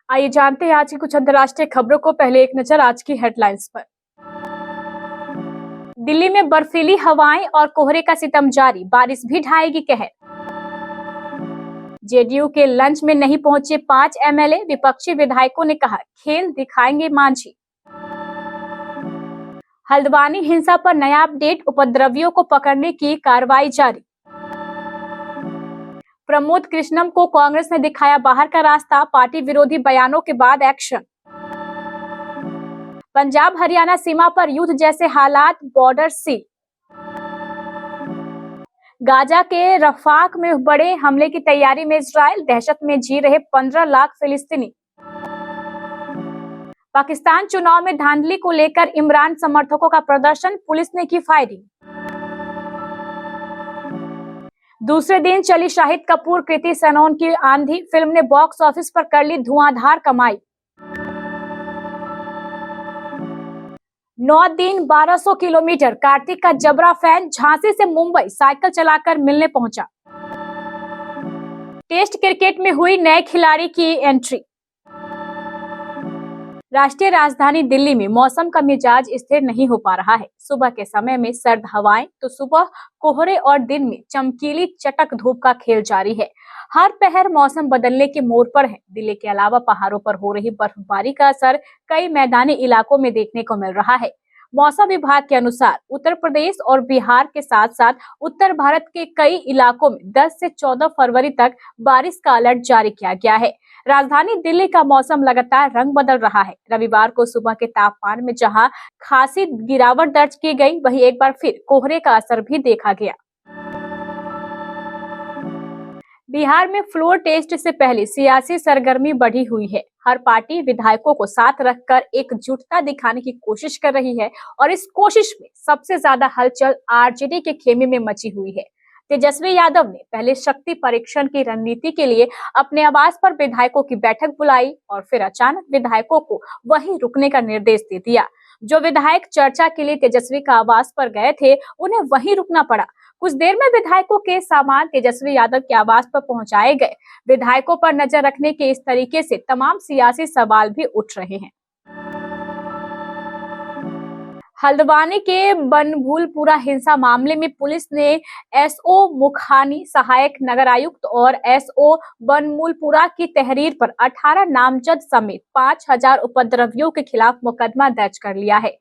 आइए जानते हैं आज की कुछ अंतर्राष्ट्रीय खबरों को। पहले एक नजर आज की हेडलाइंस पर। दिल्ली में बर्फीली हवाएं और कोहरे का सितम जारी, बारिश भी ढाएगी कहर। जेडीयू के लंच में नहीं पहुंचे 5 एमएलए, विपक्षी विधायकों ने कहा खेल दिखाएंगे मांझी। हल्द्वानी हिंसा पर नया अपडेट, उपद्रवियों को पकड़ने की कार्रवाई जारी। प्रमोद कृष्णम को कांग्रेस ने दिखाया बाहर का रास्ता, पार्टी विरोधी बयानों के बाद एक्शन। पंजाब हरियाणा सीमा पर युद्ध जैसे हालात, बॉर्डर सील। गाजा के रफाक में बड़े हमले की तैयारी में इजराइल, दहशत में जी रहे 15 लाख फिलिस्तीनी। पाकिस्तान चुनाव में धांधली को लेकर इमरान समर्थकों का प्रदर्शन, पुलिस ने की फायरिंग। दूसरे दिन चली शाहिद कपूर कृति सेनन की आंधी, फिल्म ने बॉक्स ऑफिस पर कर ली धुआंधार कमाई। 9 दिन 1200 किलोमीटर, कार्तिक का जबरा फैन झांसी से मुंबई साइकिल चलाकर मिलने पहुंचा। टेस्ट क्रिकेट में हुई नए खिलाड़ी की एंट्री। राष्ट्रीय राजधानी दिल्ली में मौसम का मिजाज स्थिर नहीं हो पा रहा है। सुबह के समय में सर्द हवाएं तो सुबह कोहरे और दिन में चमकीली चटक धूप का खेल जारी है। हर पहर मौसम बदलने के मोड़ पर है। दिल्ली के अलावा पहाड़ों पर हो रही बर्फबारी का असर कई मैदानी इलाकों में देखने को मिल रहा है। मौसम विभाग के अनुसार उत्तर प्रदेश और बिहार के साथ साथ उत्तर भारत के कई इलाकों में 10 से 14 फरवरी तक बारिश का अलर्ट जारी किया गया है। राजधानी दिल्ली का मौसम लगातार रंग बदल रहा है। रविवार को सुबह के तापमान में जहां खासी गिरावट दर्ज की गई, वहीं एक बार फिर कोहरे का असर भी देखा गया। बिहार में फ्लोर टेस्ट से पहले सियासी सरगर्मी बढ़ी हुई है। हर पार्टी विधायकों को साथ रखकर एकजुटता दिखाने की कोशिश कर रही है और इस कोशिश में सबसे ज्यादा हलचल आरजेडी के खेमे में मची हुई है। तेजस्वी यादव ने पहले शक्ति परीक्षण की रणनीति के लिए अपने आवास पर विधायकों की बैठक बुलाई और फिर अचानक विधायकों को वहीं रुकने का निर्देश दे दिया। जो विधायक चर्चा के लिए तेजस्वी का आवास पर गए थे, उन्हें वहीं रुकना पड़ा। कुछ देर में विधायकों के सामान तेजस्वी यादव के आवास पर पहुंचाए गए। विधायकों पर नजर रखने के इस तरीके से तमाम सियासी सवाल भी उठ रहे हैं। हल्द्वानी के बनभूलपुरा हिंसा मामले में पुलिस ने एसओ मुखानी, सहायक नगर आयुक्त और एसओ बनमूलपुरा की तहरीर पर 18 नामजद समेत 5000 उपद्रवियों के खिलाफ मुकदमा दर्ज कर लिया है।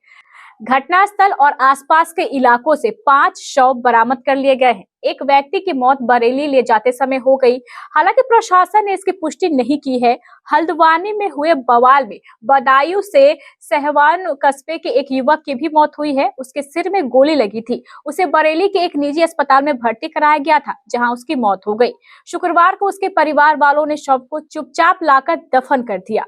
घटनास्थल और आसपास के इलाकों से 5 शव बरामद कर लिए गए हैं। एक व्यक्ति की मौत बरेली ले जाते समय हो गई। हालांकि प्रशासन ने इसकी पुष्टि नहीं की है। हल्द्वानी में हुए बवाल में बदायूं से सहवान कस्बे के एक युवक की भी मौत हुई है। उसके सिर में गोली लगी थी। उसे बरेली के एक निजी अस्पताल में भर्ती कराया गया था, जहां उसकी मौत हो गई। शुक्रवार को उसके परिवार वालों ने शव को चुपचाप लाकर दफन कर दिया।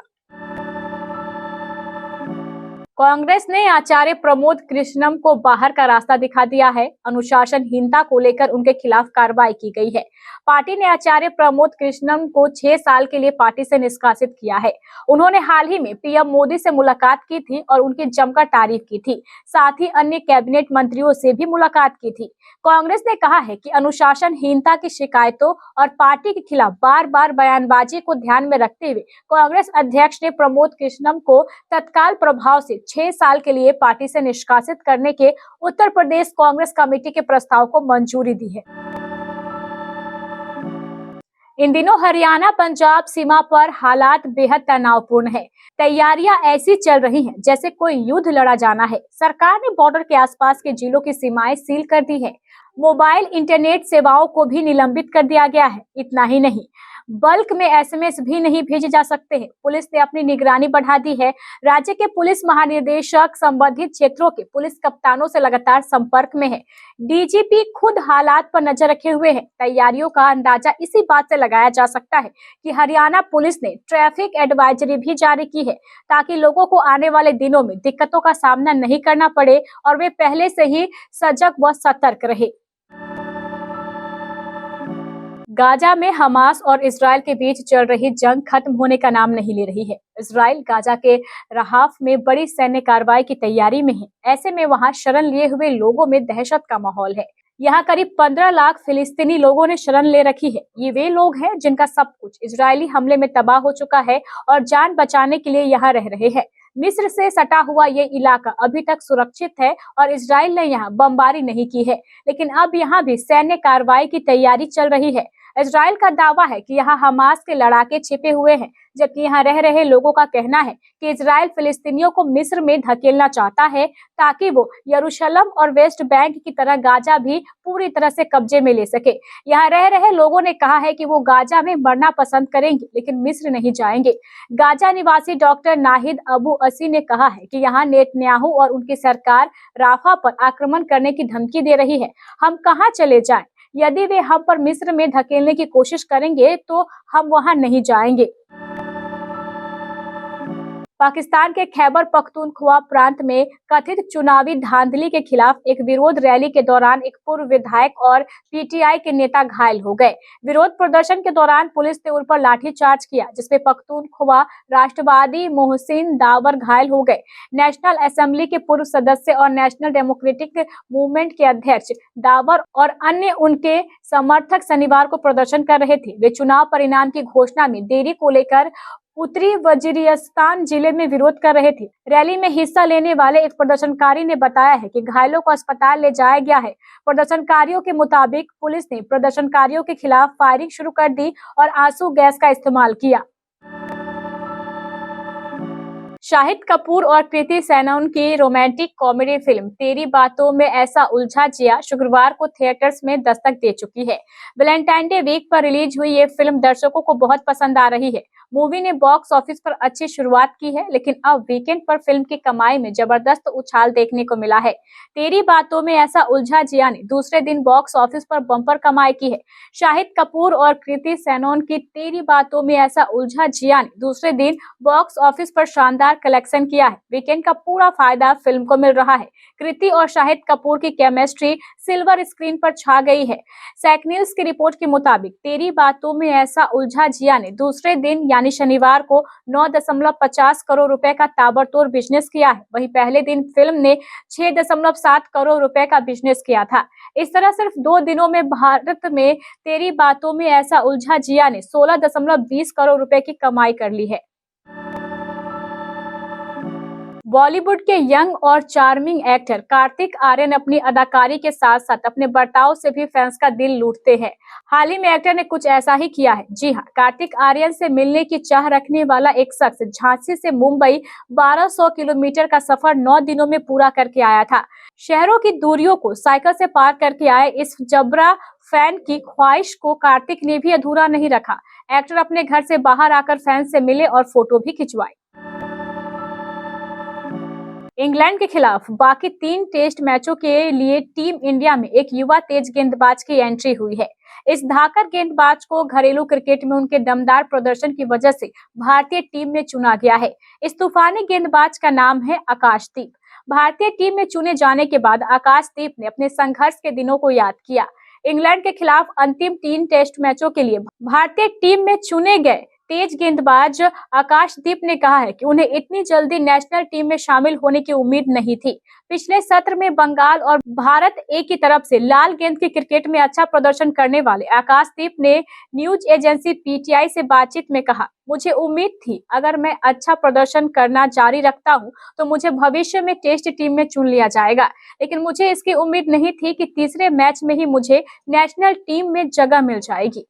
कांग्रेस ने आचार्य प्रमोद कृष्णम को बाहर का रास्ता दिखा दिया है। अनुशासनहीनता को लेकर उनके खिलाफ कार्रवाई की गई है। पार्टी ने आचार्य प्रमोद कृष्णम को 6 साल के लिए पार्टी से निष्कासित किया है। उन्होंने हाल ही में पीएम मोदी से मुलाकात की थी और उनकी जमकर तारीफ की थी। साथ ही अन्य कैबिनेट मंत्रियों से भी मुलाकात की थी। कांग्रेस ने कहा है कि अनुशासनहीनता की शिकायतों और पार्टी के खिलाफ बार बार बयानबाजी को ध्यान में रखते हुए कांग्रेस अध्यक्ष ने प्रमोद कृष्णम को तत्काल प्रभाव से 6 साल के लिए पार्टी से निष्कासित करने के उत्तर प्रदेश कांग्रेस कमेटी के प्रस्ताव को मंजूरी दी है। इन दिनों हरियाणा पंजाब सीमा पर हालात बेहद तनावपूर्ण है। तैयारियां ऐसी चल रही हैं जैसे कोई युद्ध लड़ा जाना है। सरकार ने बॉर्डर के आसपास के जिलों की सीमाएं सील कर दी है। मोबाइल इंटरनेट सेवाओं को भी निलंबित कर दिया गया है। इतना ही नहीं, बल्क में एसएमएस भी नहीं भेजे जा सकते हैं। पुलिस ने अपनी निगरानी बढ़ा दी है। राज्य के पुलिस महानिदेशक संबंधित क्षेत्रों के पुलिस कप्तानों से लगातार संपर्क में है। डीजीपी खुद हालात पर नजर रखे हुए हैं। तैयारियों का अंदाजा इसी बात से लगाया जा सकता है कि हरियाणा पुलिस ने ट्रैफिक एडवाइजरी भी जारी की है, ताकि लोगों को आने वाले दिनों में दिक्कतों का सामना नहीं करना पड़े और वे पहले से ही सजग व सतर्क रहे। गाजा में हमास और इजराइल के बीच चल रही जंग खत्म होने का नाम नहीं ले रही है। इजराइल गाजा के रफाह में बड़ी सैन्य कार्रवाई की तैयारी में है। ऐसे में वहां शरण लिए हुए लोगों में दहशत का माहौल है। यहाँ करीब 15 लाख फिलिस्तीनी लोगों ने शरण ले रखी है। ये वे लोग हैं जिनका सब कुछ इजरायली हमले में तबाह हो चुका है और जान बचाने के लिए यहाँ रह रहे हैं। मिस्र से सटा हुआ ये इलाका अभी तक सुरक्षित है और इजराइल ने यहाँ बमबारी नहीं की है, लेकिन अब यहाँ भी सैन्य कार्रवाई की तैयारी चल रही है। इजराइल का दावा है कि यहाँ हमास के लड़ाके छिपे हुए हैं, जबकि यहाँ रह रहे लोगों का कहना है कि इजराइल फिलिस्तीनियों को मिस्र में धकेलना चाहता है ताकि वो यरूशलेम और वेस्ट बैंक की तरह गाजा भी पूरी तरह से कब्जे में ले सके। यहाँ रह रहे लोगों ने कहा है कि वो गाजा में मरना पसंद करेंगे लेकिन मिस्र नहीं जाएंगे। गाजा निवासी डॉक्टर नाहिद अबू असी ने कहा है कि यहाँ नेतन्याहू और उनकी सरकार राफा पर आक्रमण करने की धमकी दे रही है। हम कहाँ चले जाएं? यदि वे हम पर मिस्र में धकेलने की कोशिश करेंगे तो हम वहां नहीं जाएंगे। पाकिस्तान के खैबर पख्तूनख्वा प्रांत में कथित चुनावी धांधली के खिलाफ एक विरोध रैली के दौरान एक पूर्व विधायक और पीटीआई के नेता घायल हो गए। विरोध प्रदर्शन के दौरान पुलिस ने उन पर लाठीचार्ज किया, जिसमें पख्तूनख्वा राष्ट्रवादी मोहसिन दावर घायल हो गए। नेशनल असेंबली के पूर्व सदस्य और नेशनल डेमोक्रेटिक मूवमेंट के अध्यक्ष दावर और अन्य उनके समर्थक शनिवार को प्रदर्शन कर रहे थे। वे चुनाव परिणाम की घोषणा में देरी को लेकर उत्तरी वजीरिस्तान जिले में विरोध कर रहे थे। रैली में हिस्सा लेने वाले एक प्रदर्शनकारी ने बताया है कि घायलों को अस्पताल ले जाया गया है। प्रदर्शनकारियों के मुताबिक पुलिस ने प्रदर्शनकारियों के खिलाफ फायरिंग शुरू कर दी और आंसू गैस का इस्तेमाल किया। शाहिद कपूर और कृति सेनन की रोमांटिक कॉमेडी फिल्म तेरी बातों में ऐसा उलझा जिया शुक्रवार को थिएटर्स में दस्तक दे चुकी है। वैलेंटाइन डे वीक पर रिलीज हुई ये फिल्म दर्शकों को बहुत पसंद आ रही है। मूवी ने बॉक्स ऑफिस पर अच्छी शुरुआत की है, लेकिन अब वीकेंड पर फिल्म की कमाई में जबरदस्त उछाल देखने को मिला है। तेरी बातों में ऐसा उलझा जिया ने दूसरे दिन बॉक्स ऑफिस पर बम्पर कमाई की है। शाहिद कपूर और कृति सेनन की तेरी बातों में ऐसा उलझा जिया ने दूसरे दिन बॉक्स ऑफिस पर शानदार कलेक्शन किया है। वीकेंड का पूरा फायदा फिल्म को मिल रहा है। कृति और शाहिद कपूर की केमिस्ट्री सिल्वर स्क्रीन पर छा गई है। सैक न्यूज की रिपोर्ट के मुताबिक तेरी बातों में ऐसा उलझा जिया ने दूसरे दिन यानी शनिवार को 9.50 करोड़ रुपए का ताबड़तोड़ बिजनेस किया है। वहीं पहले दिन फिल्म ने 6.7 करोड़ रुपए का बिजनेस किया था। इस तरह सिर्फ 2 दिनों में भारत में तेरी बातों में ऐसा उलझा जिया ने 16.20 करोड़ रुपए की कमाई कर ली है। बॉलीवुड के यंग और चार्मिंग एक्टर कार्तिक आर्यन अपनी अदाकारी के साथ साथ अपने बर्ताव से भी फैंस का दिल लूटते हैं। हाल ही में एक्टर ने कुछ ऐसा ही किया है। जी हां, कार्तिक आर्यन से मिलने की चाह रखने वाला एक शख्स झांसी से मुंबई 1200 किलोमीटर का सफर 9 दिनों में पूरा करके आया था। शहरों की दूरियों को साइकिल से पार करके आए इस जबरा फैन की ख्वाहिश को कार्तिक ने भी अधूरा नहीं रखा। एक्टर अपने घर से बाहर आकर फैंस से मिले और फोटो भी खिंचवाए। इंग्लैंड के खिलाफ बाकी 3 टेस्ट मैचों के लिए टीम इंडिया में एक युवा तेज गेंदबाज की एंट्री हुई है। इस धाकड़ गेंदबाज को घरेलू क्रिकेट में उनके दमदार प्रदर्शन की वजह से भारतीय टीम में चुना गया है। इस तूफानी गेंदबाज का नाम है आकाशदीप। भारतीय टीम में चुने जाने के बाद आकाशदीप ने अपने संघर्ष के दिनों को याद किया। इंग्लैंड के खिलाफ अंतिम 3 टेस्ट मैचों के लिए भारतीय टीम में चुने गए तेज गेंदबाज आकाशदीप ने कहा है कि उन्हें इतनी जल्दी नेशनल टीम में शामिल होने की उम्मीद नहीं थी। पिछले सत्र में बंगाल और भारत ए की तरफ से लाल गेंद की क्रिकेट में अच्छा प्रदर्शन करने वाले आकाशदीप ने न्यूज एजेंसी पीटीआई से बातचीत में कहा, मुझे उम्मीद थी अगर मैं अच्छा प्रदर्शन करना जारी रखता हूं तो मुझे भविष्य में टेस्ट टीम में चुन लिया जाएगा, लेकिन मुझे इसकी उम्मीद नहीं थी कि तीसरे मैच में ही मुझे नेशनल टीम में जगह मिल जाएगी।